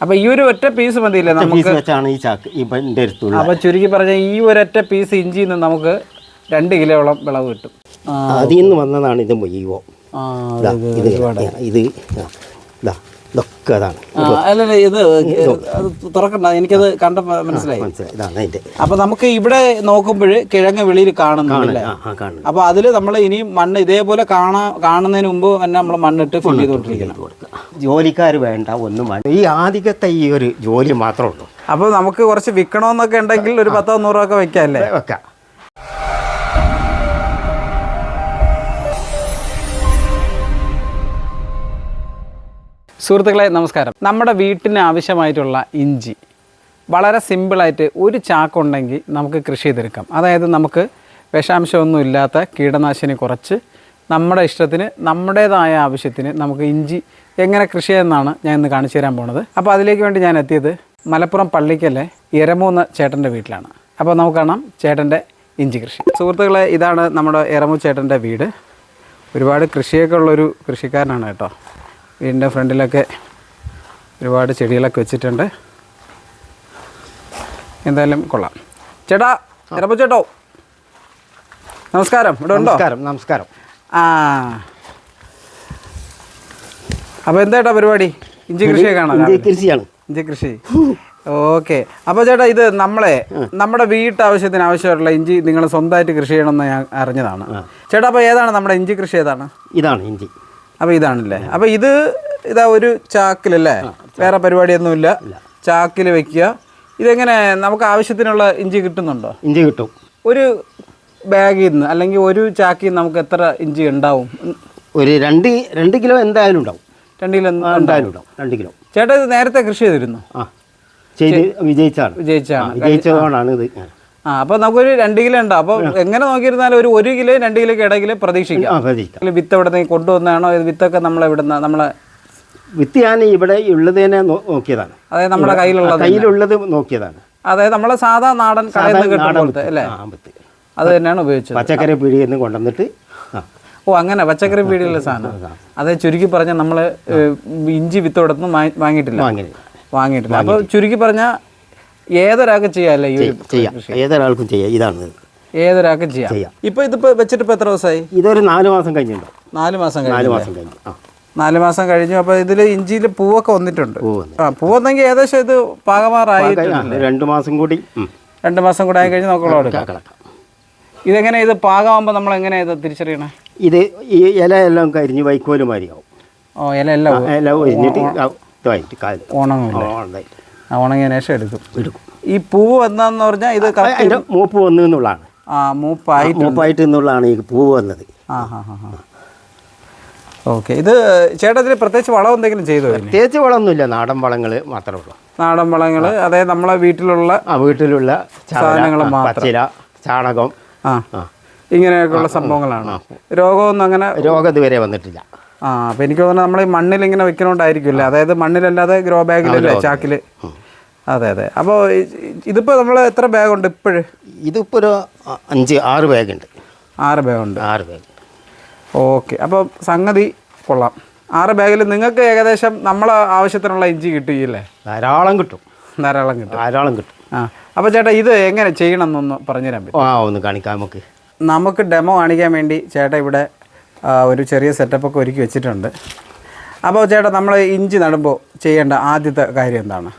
അപ്പൊ ഈ ഒരു ഒറ്റ പീസ് മതിയില്ലേ നമുക്ക് വെച്ചാണ് ഈ ചാക്ക് ഇവൻ്റെ അടുത്തുള്ള. അപ്പൊ ചുരുക്കി പറഞ്ഞ ഈ ഒരൊറ്റ പീസ് ഇഞ്ചിയിൽ നിന്ന് നമുക്ക് 2 കിലോയോളം വിളവ് കിട്ടും. അതിൽ നിന്ന് വന്നതാണ് ഇത് മുഴുവൻ. ഇത് ഇതൊക്കെ അതാണ്. അല്ലല്ല ഇത് തുറക്കണ്ട, എനിക്കത് കണ്ട മനസ്സിലായി. ഇതാണ് അതിൻ്റെ. അപ്പൊ നമുക്ക് ഇവിടെ നോക്കുമ്പോൾ കിഴങ്ങ് വെളിയിൽ കാണുന്നില്ല. അപ്പൊ അതിൽ നമ്മൾ ഇനി മണ്ണ് ഇതേപോലെ കാണുന്നതിന് മുമ്പ് തന്നെ നമ്മൾ മണ്ണിട്ട് ഫില്ല് ചെയ്തുകൊണ്ടിരിക്കണം. ജോലിക്കാർ വേണ്ട, ഒന്നും വേണ്ട. ഈ ആദ്യത്തെ ഈ ഒരു ജോലി മാത്രമേ ഉള്ളൂ. അപ്പൊ നമുക്ക് കുറച്ച് വിൽക്കണമെന്നൊക്കെ ഉണ്ടെങ്കിൽ ഒരു 100-100 ഒക്കെ വെക്കാല്ലേ? വെക്കാം. സുഹൃത്തുക്കളെ നമസ്കാരം. നമ്മുടെ വീട്ടിന് ആവശ്യമായിട്ടുള്ള ഇഞ്ചി വളരെ സിമ്പിളായിട്ട് ഒരു ചാക്കുണ്ടെങ്കിൽ നമുക്ക് കൃഷി ചെയ്തെടുക്കാം. അതായത് നമുക്ക് വിഷാംശമൊന്നും ഇല്ലാത്ത കീടനാശിനി കുറച്ച് നമ്മുടെ ഇഷ്ടത്തിന് നമ്മുടേതായ ആവശ്യത്തിന് നമുക്ക് ഇഞ്ചി എങ്ങനെ കൃഷി ചെയ്യുന്നതാണ് ഞാൻ ഇന്ന് കാണിച്ചു തരാൻ പോണത്. അപ്പോൾ അതിലേക്ക് വേണ്ടി ഞാൻ എത്തിയത് മലപ്പുറം പള്ളിക്കലെ എരമൂന്ന് ചേട്ടൻ്റെ വീട്ടിലാണ്. അപ്പോൾ നമുക്ക് കാണാം ചേട്ടൻ്റെ ഇഞ്ചി കൃഷി. സുഹൃത്തുക്കളെ, ഇതാണ് നമ്മുടെ എരമൂ ചേട്ടൻ്റെ വീട്. ഒരുപാട് കൃഷിയൊക്കെ ഉള്ളൊരു കൃഷിക്കാരനാണ് കേട്ടോ. വീടിൻ്റെ ഫ്രണ്ടിലൊക്കെ ഒരുപാട് ചെടികളൊക്കെ വെച്ചിട്ടുണ്ട്. എന്തായാലും കൊള്ളാം. ചേട്ടാ, എരമൂ ചേട്ടോ, നമസ്കാരം. ഇവിടെ ഉണ്ടോ? നമസ്കാരം. അപ്പോൾ എന്താ പരിപാടി? ഇഞ്ചി കൃഷിയൊക്കെ കാണാം. ഇഞ്ചി കൃഷി. ഓക്കെ. അപ്പോൾ ചേട്ടാ, ഇത് നമ്മുടെ വീട്ടാവശ്യത്തിന് ആവശ്യമായിട്ടുള്ള ഇഞ്ചി നിങ്ങൾ സ്വന്തമായിട്ട് കൃഷി ചെയ്യണമെന്ന് ഞാൻ അറിഞ്ഞതാണ്. ചേട്ടാ, അപ്പോൾ ഏതാണ് നമ്മുടെ ഇഞ്ചി കൃഷി? ഏതാണ്? ഇതാണ് ഇഞ്ചി. അപ്പോൾ ഇതാണല്ലേ. അപ്പോൾ ഇതാ ഒരു ചാക്കിലല്ലേ, വേറെ പരിപാടിയൊന്നുമില്ല, ചാക്കിൽ വെക്കുക. ഇതെങ്ങനെ നമുക്ക് ആവശ്യത്തിനുള്ള ഇഞ്ചി കിട്ടുന്നുണ്ടോ? ഇഞ്ചി കിട്ടും. ഒരു ബാഗിൽ നിന്ന് അല്ലെങ്കിൽ ഒരു ചാക്കിൽ നിന്ന് നമുക്ക് എത്ര ഇഞ്ചി ഉണ്ടാവും? ഒരു 2 കിലോ എന്തായാലും ഉണ്ടാവും. 2 കിലോ എന്തായാലും ഉണ്ടാവും. 2 കിലോ. ചേട്ടാ, ഇത് നേരത്തെ കൃഷി ചെയ്തിരുന്നു? വിജയിച്ചതാണ് ഇത്. അപ്പോൾ നമുക്കൊരു 2 കിലോ ഉണ്ടാവും. അപ്പോൾ എങ്ങനെ നോക്കിയിരുന്നാലും ഒരു 1 കിലോ 2 കിലോയ്ക്ക് ഇടയിൽ പ്രതീക്ഷിക്കാം. വിത്ത് എവിടെ നിന്ന് കൊണ്ടുവന്നാണോ? വിത്തൊക്കെ നമ്മളെ വിത്ത് ഞാൻ ഇവിടെ ഉള്ളതിനെ നോക്കിയതാണ്. അതായത് നമ്മുടെ കയ്യിലുള്ളത് നോക്കിയതാണ്. അതായത് നമ്മളെ സാധാ നാടൻ കടയിൽ നിന്ന് കിട്ടുന്നത് അല്ലേ? അത് തന്നെയാണ് ഉപയോഗിച്ചത്. പച്ചക്കറി പീടികയിൽ നിന്ന് കൊണ്ടുവന്നിട്ട്. ഓ, അങ്ങനെ പച്ചക്കറി പീടികയിലെ സാധനം. അതെ, ചുരുക്കി പറഞ്ഞാൽ നമ്മൾ ഇഞ്ചി വിത്ത് ഇവിടെ നിന്ന് വാങ്ങിയിട്ടില്ല. അപ്പോൾ ചുരുക്കി പറഞ്ഞാൽ ഏതൊരാൾക്കും ചെയ്യാമല്ലേ? ഏതൊരാൾക്കും ചെയ്യാം. ഇതാണ് ഏതൊരാൾക്കും ചെയ്യാം. ഇതിപ്പോ വെച്ചിട്ട് എത്ര ദിവസമായി? ഇതൊരു 4 മാസം കഴിഞ്ഞിട്ടുണ്ടോ? 4 മാസം കഴിഞ്ഞു. 4 മാസം കഴിഞ്ഞു. അപ്പോൾ ഇതിൽ ഇഞ്ചിയിൽ പൂവൊക്കെ വന്നിട്ടുണ്ട്. പൂവെന്നെങ്കിൽ ഏകദേശം ഇത് പാകമാറായി. 2 മാസം കൂടി 2 മാസം കൂടെ ആയി കഴിഞ്ഞ് നോക്കാം. ഇതെങ്ങനെ ഇത് പാകമാകുമ്പോൾ നമ്മൾ എങ്ങനെ ഇത് തിരിച്ചറിയണേ? ഇത് ഈ ഇല എല്ലാം കരിഞ്ഞ് വൈക്കോല് മാറിയാവും. ഓ, ഇല ഒഴിഞ്ഞിട്ട് ഉണങ്ങിയതിനു ശേഷം എടുക്കും. ഈ പൂവ് വന്നതെന്ന് പറഞ്ഞാൽ ഇത് മൂപ്പ് വന്നു എന്നുള്ളതാണ്. മൂപ്പായിട്ട് എന്നുള്ളതാണ് ഈ പൂവ് വന്നത്. ഓക്കെ. ഇത് ചേട്ടത്തിന് പ്രത്യേകിച്ച് വളം എന്തെങ്കിലും ചെയ്തോ? പ്രത്യേകിച്ച് വളമൊന്നുമില്ല, നാടൻ വളങ്ങൾ മാത്രമേ ഉള്ളൂ. നാടൻ വളങ്ങൾ, അതായത് നമ്മളെ വീട്ടിലുള്ള സാധനങ്ങൾ, പച്ചില, ചാണകം, ഇങ്ങനെയൊക്കെയുള്ള സംഭവങ്ങളാണ്. രോഗമൊന്നും അങ്ങനെ രോഗം ഇതുവരെ വന്നിട്ടില്ല. അപ്പോൾ എനിക്ക് തോന്നുന്നത് നമ്മൾ ഈ മണ്ണിൽ ഇങ്ങനെ വെക്കണോണ്ടായിരിക്കുമല്ലേ? അതായത് മണ്ണിലല്ലാതെ ഗ്രോ ബാഗിലല്ലേ, ചാക്കിൽ? അതെ. അപ്പോൾ ഇതിപ്പോൾ നമ്മൾ എത്ര ബാഗുണ്ട് ഇപ്പോഴും? ഇതിപ്പോൾ ഒരു 5-6 ബാഗുണ്ട്. 6 ബാഗുണ്ട്. 6 ബാഗ്. ഓക്കെ. അപ്പോൾ സംഗതി കൊള്ളാം. 6 ബാഗിൽ നിങ്ങൾക്ക് ഏകദേശം നമ്മളെ ആവശ്യത്തിനുള്ള ഇഞ്ചി കിട്ടുകയില്ലേ? ധാരാളം കിട്ടും. അപ്പോൾ ചേട്ടാ, ഇത് എങ്ങനെ ചെയ്യണം എന്നൊന്ന് പറഞ്ഞുതരാൻ പറ്റും? ഒന്ന് കാണിക്കാം. നമുക്ക് ഡെമോ കാണിക്കാൻ വേണ്ടി ചേട്ടാ ഇവിടെ ഒരു ചെറിയ സെറ്റപ്പൊക്കെ ഒരുക്കി വെച്ചിട്ടുണ്ട്. അപ്പോൾ ചേട്ടാ, നമ്മൾ ഇഞ്ചി നടുമ്പോൾ ചെയ്യേണ്ട ആദ്യത്തെ കാര്യം എന്താണ്?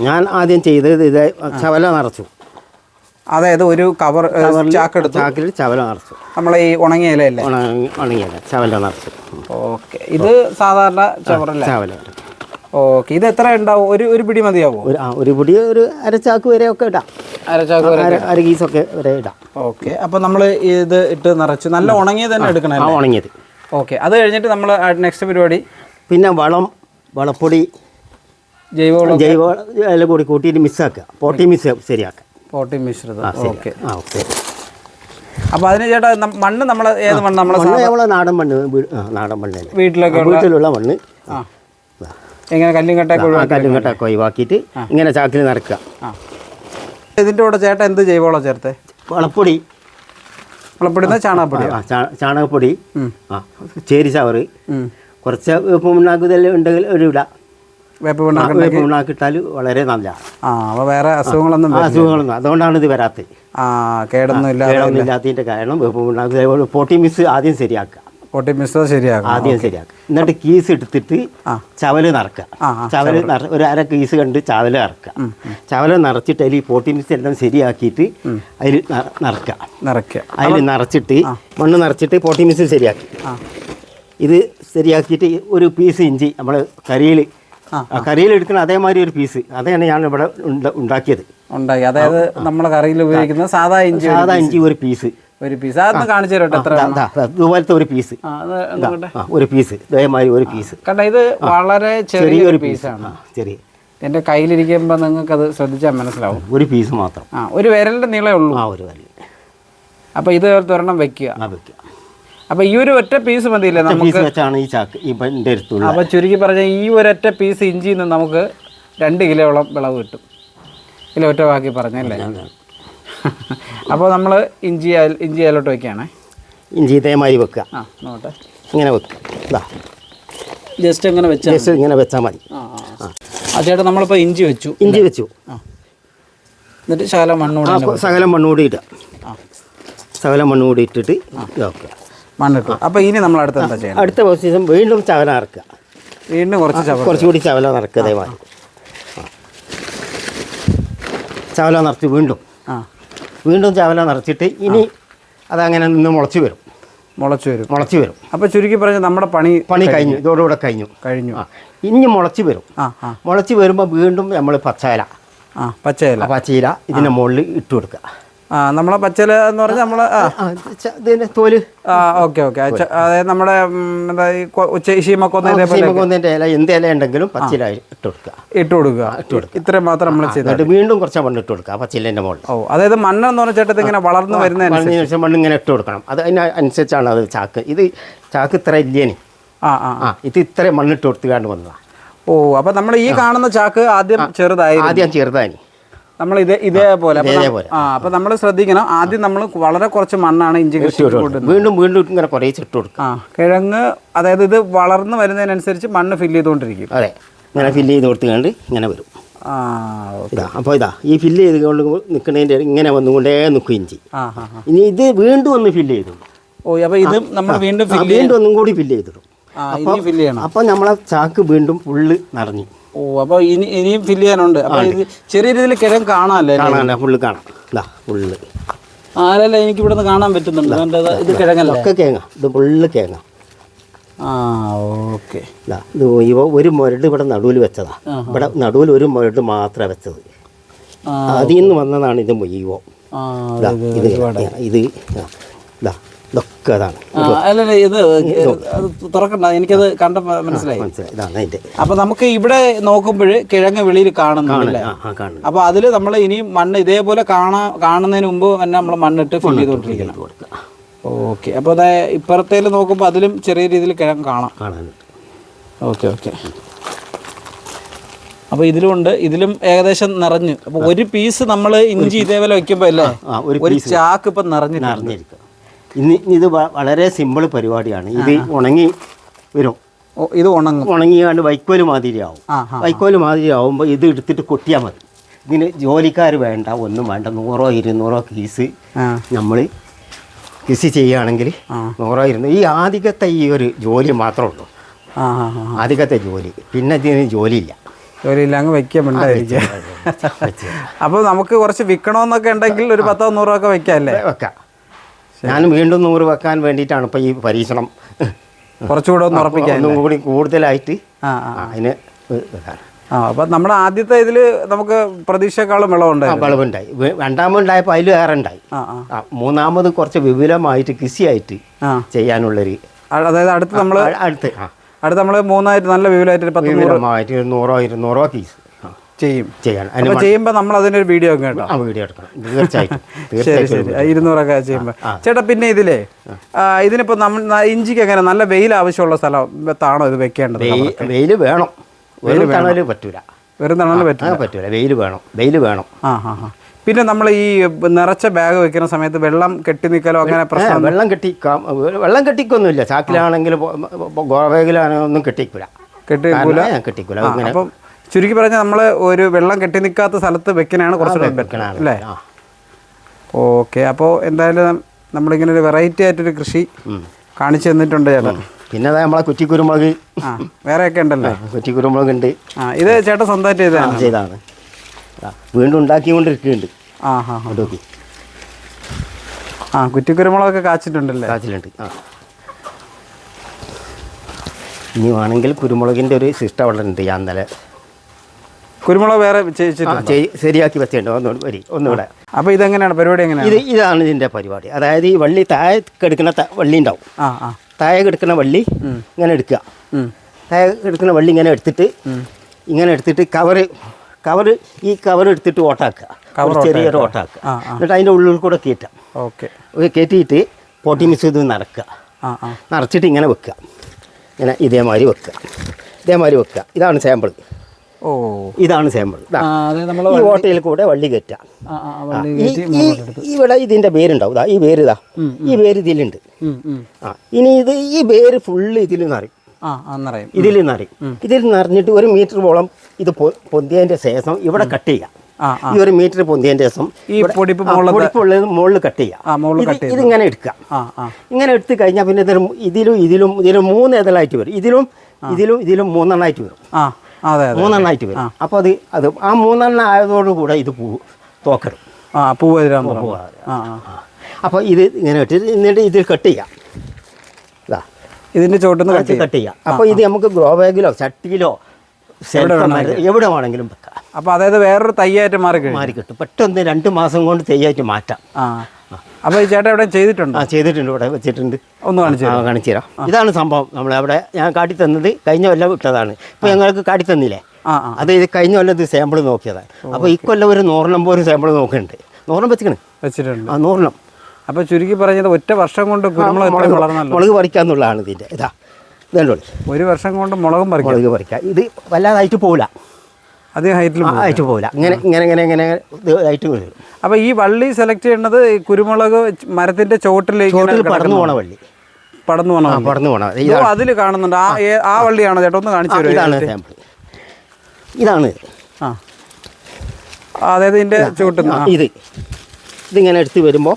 ഞാൻ ആദ്യം ചെയ്തത് ഇത് ചവല നിറച്ചു. അതായത് ഒരു ചാക്കിൽ ചവല നിറച്ചു. നമ്മളെ ഈ ഉണങ്ങിയ ഇലയല്ലേ? ഉണങ്ങിയ ഇല ചവല നിറച്ചു. ഓക്കെ. ഇത് സാധാരണ ചവല. ഓക്കെ. ഇത് എത്ര ഉണ്ടാവും? ഒരു പിടി മതിയാവോ? ഒരു പിടി ഒരു അരച്ചാക്ക് വരെ ഒക്കെ ഇടാം. അര കീസൊക്കെ വരെ ഇടാം. ഓക്കെ. അപ്പോൾ നമ്മൾ ഇത് ഇട്ട് നിറച്ചു. നല്ല ഉണങ്ങിയത് തന്നെ എടുക്കണം. ഉണങ്ങിയത്. ഓക്കെ. അത് കഴിഞ്ഞിട്ട് നമ്മൾ നെക്സ്റ്റ് പരിപാടി പിന്നെ വളപ്പൊടി, ജൈവ എല്ലാം കൂടി കൂട്ടിയിട്ട് മിക്സാക്കുക. പോട്ടി ശരിയാക്കുക. പോട്ടി മിശ്രിതം. ഓക്കെ. അപ്പോൾ അതിന് ചേട്ടാ മണ്ണ് നമ്മൾ ഏത് മണ്ണ്? നമ്മളെ നാടൻ മണ്ണ് വീട്ടിലുള്ള മണ്ണ്. എങ്ങനെ കല്ലും കട്ടൊക്കെ ഒഴിവാക്കിയിട്ട് ഇങ്ങനെ ചാക്കിൽ നിറക്കുക. ഇതിൻ്റെ കൂടെ ചേട്ടാ എന്ത് ജൈവവളം ചേർത്തേ? വളപ്പൊടി, ചാണകപ്പൊടി, ചേരിച്ചവറ്, കുറച്ച് ഉപ്പുമുണ്ടാക്കുന്നതെല്ലാം ഉണ്ടെങ്കിൽ ഒരു ഇടാം. വേപ്പ് പിണ്ണാക്ക് വേപ്പ് പിണ്ണാക്ക് ഇട്ടാൽ വളരെ നല്ലതാണ്. അപ്പോൾ വേറെ അസുഖങ്ങളൊന്നും അസുഖങ്ങളൊന്നും അതുകൊണ്ടാണ് ഇത് വരാത്തത്. കേടൊന്നും ഇല്ലാത്തതിൻ്റെ കാരണം വേപ്പ് പിണ്ണാക്ക് പൊട്ടി മിസ് ആദ്യം ശരിയാക്കുക. ആദ്യം ശരിയാക്കുക. എന്നിട്ട് കീസ് എടുത്തിട്ട് ചവല് നിറക്കുക. ഒരു അര കീസ് കണ്ട് ചവല് ഇറക്കുക. ചവല് നിറച്ചിട്ട് അതിൽ പോട്ടി മിസ് എല്ലാം ശരിയാക്കിയിട്ട് അതിൽ നിറക്കുക. അതിൽ നിറച്ചിട്ട് മണ്ണ് നിറച്ചിട്ട് പോട്ടി മിസ് ശരിയാക്കി ഇത് ശരിയാക്കിയിട്ട് ഒരു പീസ് ഇഞ്ചി നമ്മൾ കറിയിൽ എടുക്കുന്ന അതേമാതിരി ഒരു പീസ് അതാണ് ഞാൻ ഇവിടെ ഉണ്ടാക്കിയത്. അതായത് നമ്മൾ കറിയിൽ ഉപയോഗിക്കുന്ന സാധാ ഇഞ്ചി ഒരു പീസ് അതൊന്ന് കാണിച്ചു തരട്ടെ. ഇതുപോലത്തെ ഒരു പീസ് ഇതേമാതിരി ഒരു പീസ് കണ്ട. ഇത് വളരെ ചെറിയൊരു പീസാണ്. ചെറിയ എൻ്റെ കയ്യിലിരിക്കുമ്പോൾ നിങ്ങൾക്ക് അത് ശ്രദ്ധിച്ചാൽ മനസ്സിലാവും. ഒരു പീസ് മാത്രം. ഒരു വിരലിൻ്റെ നീളേ ഉള്ളൂ. ഒരു വിരൽ. അപ്പോൾ ഇത് ഒരെണ്ണം വെക്കുക. അപ്പോൾ ഈ ഒരു ഒറ്റ പീസ് മതിയില്ലേ നമുക്ക് വെച്ചാണ് ഈ ചാക്ക് ഇവൻ്റെ അടുത്തുള്ള. അപ്പോൾ ചുരുക്കി പറഞ്ഞാൽ ഈ ഒരൊറ്റ പീസ് ഇഞ്ചിയിൽ നിന്ന് നമുക്ക് 2 കിലോയോളം വിളവ് കിട്ടും. ഇതിൽ ഒറ്റ ബാക്കി പറഞ്ഞല്ലേ. അപ്പോൾ നമ്മൾ ഇഞ്ചി അതിലോട്ട് വെക്കുകയാണേ. ഇഞ്ചി ഇതേമാതിരി വെക്കുക. നോട്ടെ ഇങ്ങനെ വെക്കുക. ജസ്റ്റ് ഇങ്ങനെ വെച്ചാൽ മതി. ചേട്ടാ നമ്മളിപ്പോൾ ഇഞ്ചി വെച്ചു. എന്നിട്ട് ശകലം മണ്ണൂടി ഇടുക. ശകലം മണ്ണൂടി ഇട്ടിട്ട് വെക്കുക. മണ്ണിട്ടു. അപ്പോൾ ഇനി നമ്മൾ എന്താ ചെയ്യണം? അടുത്ത പൊസിഷൻ വീണ്ടും ചവല നിറക്കുക. വീണ്ടും കുറച്ചുകൂടി ചവല നിറക്കുക. അതേമാതിരി ചവല നിറച്ച് വീണ്ടും ചവല നിറച്ചിട്ട് ഇനി അതങ്ങനെ നിന്ന് മുളച്ച് വരും. അപ്പോൾ ചുരുക്കി പറഞ്ഞാൽ നമ്മുടെ പണി കഴിഞ്ഞു. ഇതോടുകൂടെ കഴിഞ്ഞു. ഇനി മുളച്ച് വരും. മുളച്ച് വരുമ്പോൾ വീണ്ടും നമ്മൾ പച്ചയില ഇതിൻ്റെ മുകളിൽ ഇട്ട് കൊടുക്കുക. നമ്മളെ പച്ചയില എന്ന് പറഞ്ഞാൽ നമ്മൾ ഇതിൻ്റെ തോല്. ഓക്കെ. അതായത് നമ്മുടെ എന്താ ശീമക്കൊന്നേൻ്റെ ഇല എന്ത് ഇല ഉണ്ടെങ്കിലും പച്ചില ഇട്ട് കൊടുക്കുക. ഇത്രയും മാത്രം നമ്മൾ ചെയ്തിട്ട് വീണ്ടും കുറച്ച് മണ്ണ് ഇട്ട് കൊടുക്കുക പച്ചിലേൻ്റെ മുകളിൽ. അതായത് മണ്ണെന്ന് പറഞ്ഞ ചേട്ടത്ത് ഇങ്ങനെ വളർന്നു വരുന്നതിനനുസരിച്ച് മണ്ണ് ഇങ്ങനെ ഇട്ട് കൊടുക്കണം. അത് അതിനനുസരിച്ചാണ് അത് ചാക്ക്. ഇത് ചാക്ക് ഇത്ര ഇല്ലേനി. ഇത് ഇത്ര മണ്ണിട്ട് കൊടുത്തുകൊണ്ട് വന്നതാണ്. അപ്പോൾ നമ്മൾ ഈ കാണുന്ന ചാക്ക് ആദ്യം ചെറുതായി നമ്മൾ ഇതേപോലെ. അപ്പോൾ നമ്മൾ ശ്രദ്ധിക്കണം. ആദ്യം നമ്മൾ വളരെ കുറച്ച് മണ്ണാണ് ഇഞ്ചി കൃഷി വീണ്ടും ഇങ്ങനെ കുറേ ഇട്ട് കൊടുക്കുക. കിഴങ്ങ് അതായത് ഇത് വളർന്നു വരുന്നതിനനുസരിച്ച് മണ്ണ് ഫില്ല് ചെയ്തുകൊണ്ടിരിക്കും. അതെ, ഇങ്ങനെ ഫില്ല് ചെയ്ത് കൊടുത്തുകൊണ്ട് ഇങ്ങനെ വരും. അപ്പോൾ ഈ ഫില്ല് ചെയ്തുകൊണ്ട് നിൽക്കുന്നതിൻ്റെ ഇങ്ങനെ വന്നുകൊണ്ടേ നിൽക്കും ഇഞ്ചി. ഇനി ഇത് വീണ്ടും ഒന്ന് ഫില്ല് ചെയ്തു. അപ്പോൾ ഇത് നമ്മൾ വീണ്ടും ഒന്നും കൂടി ഫില്ല് ചെയ്തിടും. അപ്പോൾ നമ്മളെ ചാക്ക് വീണ്ടും ഫുള്ള് നിറഞ്ഞു. അപ്പോൾ ഇനിയും ഫില്ല് ചെയ്യാനുണ്ട്. അപ്പോൾ ഇത് ചെറിയ രീതിയിൽ കിഴങ്ങ് കാണാനല്ലേ? ഫുള്ള് കാണാം. ഫുള്ള് അല്ലല്ല, എനിക്ക് ഇവിടെ നിന്ന് കാണാൻ പറ്റുന്നുണ്ട്. ഇത് കിഴങ്ങല്ല, ഒക്കെ കേങ്ങ. ഇത് ഫുള്ള് കേങ്ങ. ഓക്കെ. ഇത് ഒരു മുരട് ഇവിടെ നടുവിൽ വെച്ചതാ. ഇവിടെ നടുവിൽ ഒരു മുരട് മാത്രമേ വെച്ചത്. അതിൽ നിന്ന് വന്നതാണ് ഇത് മുഴുവൻ. ഇത് ഇതൊക്കെ അതാണ്. അല്ലല്ലേ, ഇത് തുറക്കണ്ട, എനിക്കത് കണ്ട മനസ്സിലായി. അപ്പൊ നമുക്ക് ഇവിടെ നോക്കുമ്പോൾ കിഴങ്ങ് വെളിയിൽ കാണുന്നില്ല. അപ്പൊ അതിൽ നമ്മൾ ഇനി മണ്ണ് ഇതേപോലെ കാണുന്നതിന് മുമ്പ് തന്നെ നമ്മൾ മണ്ണിട്ട് ഫില്ല് ചെയ്തുകൊണ്ടിരിക്കണം. ഓക്കെ. അപ്പോൾ അതാ ഇപ്പുറത്തേൽ നോക്കുമ്പോൾ അതിലും ചെറിയ രീതിയിൽ കിഴങ്ങ് കാണാം. ഓക്കെ. അപ്പോൾ ഇതിലും ഏകദേശം നിറഞ്ഞു. അപ്പോൾ ഒരു പീസ് നമ്മൾ ഇഞ്ചി ഇതേപോലെ വെക്കുമ്പോൾ അല്ലേ ഒരു ചാക്ക് ഇപ്പം നിറഞ്ഞിരിക്കും. ഇത് വളരെ സിമ്പിൾ പരിപാടിയാണ്. ഇത് ഉണങ്ങി വരും. ഇത് ഉണങ്ങിയാണ്ട് വൈക്കോല് മാതിരിയാവും. വൈക്കോല് മാതിരിയാവുമ്പോൾ ഇത് എടുത്തിട്ട് കൊട്ടിയാൽ മതി. ഇതിന് ജോലിക്കാർ വേണ്ട, ഒന്നും വേണ്ട. 100 200 കീസ് നമ്മൾ കൃഷി ചെയ്യുകയാണെങ്കിൽ 100 200 ഈ ആദ്യത്തെ ഈ ഒരു ജോലി മാത്രമേ ഉള്ളൂ. ആദ്യത്തെ ജോലി. പിന്നെ ഇതിന് ജോലിയില്ല. അങ്ങ് വയ്ക്കാൻ വേണ്ടായിരിക്കും. അപ്പോൾ നമുക്ക് കുറച്ച് വിൽക്കണമെന്നൊക്കെ ഉണ്ടെങ്കിൽ ഒരു 10 100 ഒക്കെ വെക്കാം. ഞാൻ വീണ്ടും 100 വെക്കാൻ വേണ്ടിയിട്ടാണ് ഇപ്പോൾ ഈ പരീക്ഷണം. കുറച്ചുകൂടെ ഒന്ന് ഉറപ്പിക്കാൻ, ഒന്നും കൂടി കൂടുതലായിട്ട് അതിന്. അപ്പം നമ്മുടെ ആദ്യത്തെ ഇതിൽ നമുക്ക് പ്രതീക്ഷക്കാളും വിളവുണ്ടായി. രണ്ടാമതുണ്ടായപ്പോൾ അതിൽ ഏറെ ഉണ്ടായി. മൂന്നാമത് കുറച്ച് വിപുലമായിട്ട് കൃഷിയായിട്ട് ചെയ്യാനുള്ളൊരു, അതായത് അടുത്ത് നമ്മൾ മൂന്നായിട്ട് നല്ല വിപുലമായിട്ട് 100 200 കീസ് ചെയ്യുമ്പോൾ നമ്മൾ അതിനൊരു വീഡിയോ ഒക്കെ കേട്ടോ. വീഡിയോ എടുക്കണം തീർച്ചയായിട്ടും. 200 ചെയ്യുമ്പോൾ. ചേട്ടാ, പിന്നെ ഇതിലേ ഇതിനിപ്പോൾ ഇഞ്ചിക്ക് എങ്ങനെ നല്ല വെയിൽ ആവശ്യമുള്ള സ്ഥലത്താണോ ഇത് വെക്കേണ്ടത്? വെയിൽ വേണം. വെറും തണല് പറ്റൂല. വെയിൽ വേണം. പിന്നെ നമ്മൾ ഈ നിറച്ച ബാഗ് വെക്കുന്ന സമയത്ത് വെള്ളം കെട്ടി നിൽക്കലോ അങ്ങനെ പ്രശ്നം? വെള്ളം കെട്ടിക്കൊന്നുമില്ല. ചാക്കിലാണെങ്കിലും ഗോവയിലാണെങ്കിലും ഒന്നും കെട്ടിക്കൂല. കെട്ടിക്കൂല. അപ്പം ചുരുക്കി പറഞ്ഞാൽ നമ്മൾ ഒരു വെള്ളം കെട്ടി നിൽക്കാത്ത സ്ഥലത്ത് വെക്കാനാണ് കുറച്ചുകൂടെ ബെറ്റർ അല്ലേ? ഓക്കെ. അപ്പോൾ എന്തായാലും നമ്മളിങ്ങനെ ഒരു വെറൈറ്റി ആയിട്ടൊരു കൃഷി കാണിച്ചു തന്നിട്ടുണ്ട് ചേട്ടൻ. പിന്നെ നമ്മളെ കുറ്റിക്കുരുമുളക് വേറെയൊക്കെ ഉണ്ടല്ലോ. കുറ്റിക്കുരുമുളക് ഉണ്ട്. ഇത് ചേട്ടൻ സ്വന്തമായിട്ട് ചെയ്താണ്. വീണ്ടും ഉണ്ടാക്കിക്കൊണ്ടിരിക്കുന്നുണ്ട്. കുറ്റിക്കുരുമുളകൊക്കെ കാച്ചിട്ടുണ്ടല്ലേ? കാച്ചിലുണ്ട്. ഇനി വേണമെങ്കിൽ കുരുമുളകിൻ്റെ ഒരു സിസ്റ്റം അവിടെ ഉണ്ട്. ഞാൻ ഇന്നലെ കുരുമുളക് വേറെ ശരിയാക്കി വെച്ചിട്ടുണ്ട്. ഒന്നുകൂടെ. അപ്പോൾ ഇതെങ്ങനെയാണ് പരിപാടി? എങ്ങനെയാണ് ഇതാണ് ഇതിൻ്റെ പരിപാടി. അതായത് ഈ വള്ളി താഴെ കിടക്കുന്ന വള്ളി ഉണ്ടാവും. താഴെ കിടക്കുന്ന വള്ളി ഇങ്ങനെ എടുക്കുക. താഴെ കിടക്കുന്ന വള്ളി ഇങ്ങനെ എടുത്തിട്ട് ഈ കവർ എടുത്തിട്ട് ഓട്ടാക്കുക. ചെറിയൊരു ഓട്ടാക്കുക. എന്നിട്ട് അതിൻ്റെ ഉള്ളിൽ കൂടെ കയറ്റാം. കയറ്റിയിട്ട് പോട്ടി മിക്സ് ചെയ്ത് നിറച്ചിട്ട് ഇങ്ങനെ വെക്കുക. ഇങ്ങനെ ഇതേമാതിരി വെക്കുക. ഇതാണ് സാമ്പിൾ. ഇതാണ് സാമ്പിൾ. ഈ ഓട്ടയിൽ കൂടെ വള്ളി കയറ്റാം. ഇവിടെ ഇതിൻ്റെ വേരുണ്ടാവും. ഈ വേര് ഈ വേര് ഇതിലുണ്ട്. ഇനി ഈ വേര് ഫുള്ള് ഇതിൽ നിറയും. ഇതിൽ നിറഞ്ഞിട്ട് 1 മീറ്ററോളം ഇത് പൊന്തിയതിൻ്റെ ശേഷം ഇവിടെ കട്ട് ചെയ്യാം. ഈ 1 മീറ്റർ പൊന്തിയതിൻ്റെ ശേഷം പൊടിപ്പുള്ളത് മുകളിൽ കട്ട് ചെയ്യാം. ഇതിങ്ങനെ എടുക്കുക. ഇങ്ങനെ എടുത്ത് കഴിഞ്ഞാൽ പിന്നെ ഇതിലും 3 ഇതളായിട്ട് വരും. ഇതിലും 3 വരും. 3 വരും. അപ്പോൾ അത് ആ 3 ആയതോടുകൂടെ ഇത് തോക്കരും. അപ്പോൾ ഇത് ഇങ്ങനെ എന്നിട്ട് ഇത് കട്ട് ചെയ്യാം. ഇതിൻ്റെ ചോട്ടിന്ന് കട്ട് ചെയ്യാം. അപ്പോൾ ഇത് നമുക്ക് ഗ്രോ ബാഗിലോ ചട്ടിയിലോ എവിടെ വേണമെങ്കിലും വെക്കാം. അപ്പോൾ അതായത് വേറൊരു തൈയായിട്ട് മാറി കിട്ടും. പെട്ടെന്ന് 2 മാസം കൊണ്ട് തൈയായിട്ട് മാറ്റാം. അപ്പോൾ ഈ ചേട്ടൻ എവിടെ ചെയ്തിട്ടുണ്ട്? ചെയ്തിട്ടുണ്ട്. ഇവിടെ വെച്ചിട്ടുണ്ട്. ഒന്ന് കാണിച്ചു തരാം. ഇതാണ് സംഭവം. നമ്മളവിടെ ഞാൻ കാട്ടി തന്നത് കഴിഞ്ഞ കൊല്ലം ഇട്ടതാണ്. ഇപ്പോൾ ഞങ്ങൾക്ക് കാട്ടി തന്നില്ലേ? ഇത് കഴിഞ്ഞ കൊല്ലം ഇത് സാമ്പിൾ നോക്കിയതാണ്. അപ്പോൾ ഈ കൊല്ലം ഒരു 100 സാമ്പിൾ നോക്കുന്നുണ്ട്. 100 വെച്ചിട്ടുണ്ട്. 100. അപ്പോൾ ചുരുക്കി പറഞ്ഞത് ഒറ്റ വർഷം കൊണ്ട് മുളക് പറിക്കാന്നുള്ളതാണ് ഇതിൻ്റെ. ഇതുണ്ടോ? 1 വർഷം കൊണ്ട് മുളക് പറിക്കാം. ഇത് വല്ലാതായിട്ട് പോകില്ല. അധികം ഹൈറ്റിൽ പോകില്ല. ഇങ്ങനെ ഹൈറ്റ് വരും. അപ്പോൾ ഈ വള്ളി സെലക്ട് ചെയ്യേണ്ടത് കുരുമുളക് മരത്തിൻ്റെ ചോട്ടിൽ പടർന്നു പോണ വള്ളി. പടർന്നു പോകണം. അതിൽ കാണുന്നുണ്ട്. ആ വള്ളിയാണോ ചേട്ടാ? ഒന്ന് കാണിച്ചു തരും. ഇതാണ് സാമ്പിൾ. ഇതാണ്. അതായത് ഇതിൻ്റെ ചോട്ട് ഇതിങ്ങനെ എടുത്ത് വരുമ്പോൾ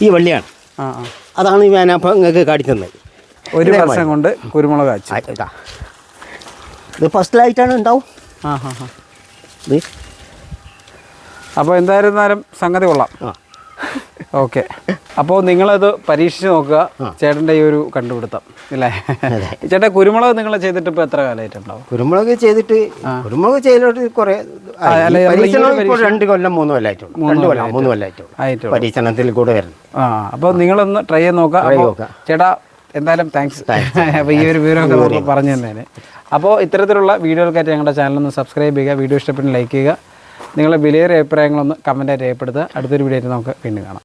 ഈ വള്ളിയാണ്. അതാണ് ഞാനപ്പോൾ നിങ്ങൾക്ക് കാണിക്കുന്നത്. 1 വർഷം കൊണ്ട് കുരുമുളക് കാച്ചി. ഇത് ഫസ്റ്റിലായിട്ടാണ് ഉണ്ടാവും. അപ്പോൾ എന്തായിരുന്നാലും സംഗതി കൊള്ളാം. ഓക്കെ. അപ്പോൾ നിങ്ങളത് പരീക്ഷിച്ച് നോക്കുക. ചേട്ടൻ്റെ ഈ ഒരു കണ്ടുപിടുത്തം അല്ലേ? ചേട്ടാ, കുരുമുളക് നിങ്ങൾ ചെയ്തിട്ട് ഇപ്പോൾ എത്ര കാലമായിട്ടുണ്ടാവും? കുരുമുളക് ചെയ്തിട്ട് കുറേ 2 കൊല്ലം 3 കൊല്ലമായിട്ടുള്ളൂ. പരീക്ഷണത്തിൽ കൂടെ വരുന്നു. അപ്പോൾ നിങ്ങളൊന്ന് ട്രൈ ചെയ്ത് നോക്കുക. ചേട്ടാ, എന്തായാലും താങ്ക്സ്. അപ്പോൾ ഈ ഒരു വിവരമൊക്കെ നമുക്ക് പറഞ്ഞു തന്നേനെ. അപ്പോൾ ഇത്തരത്തിലുള്ള വീഡിയോകൾക്കായിട്ട് ഞങ്ങളുടെ ചാനലൊന്ന് സബ്സ്ക്രൈബ് ചെയ്യുക. വീഡിയോ ഇഷ്ടപ്പെട്ട് ലൈക്ക് ചെയ്യുക. നിങ്ങളുടെ വിലയേറിയ അഭിപ്രായങ്ങളൊന്ന് കമൻറ്റായിട്ട് രേഖപ്പെടുത്തുക. അടുത്തൊരു വീഡിയോ ആയിട്ട് നമുക്ക് വീണ്ടും കാണാം.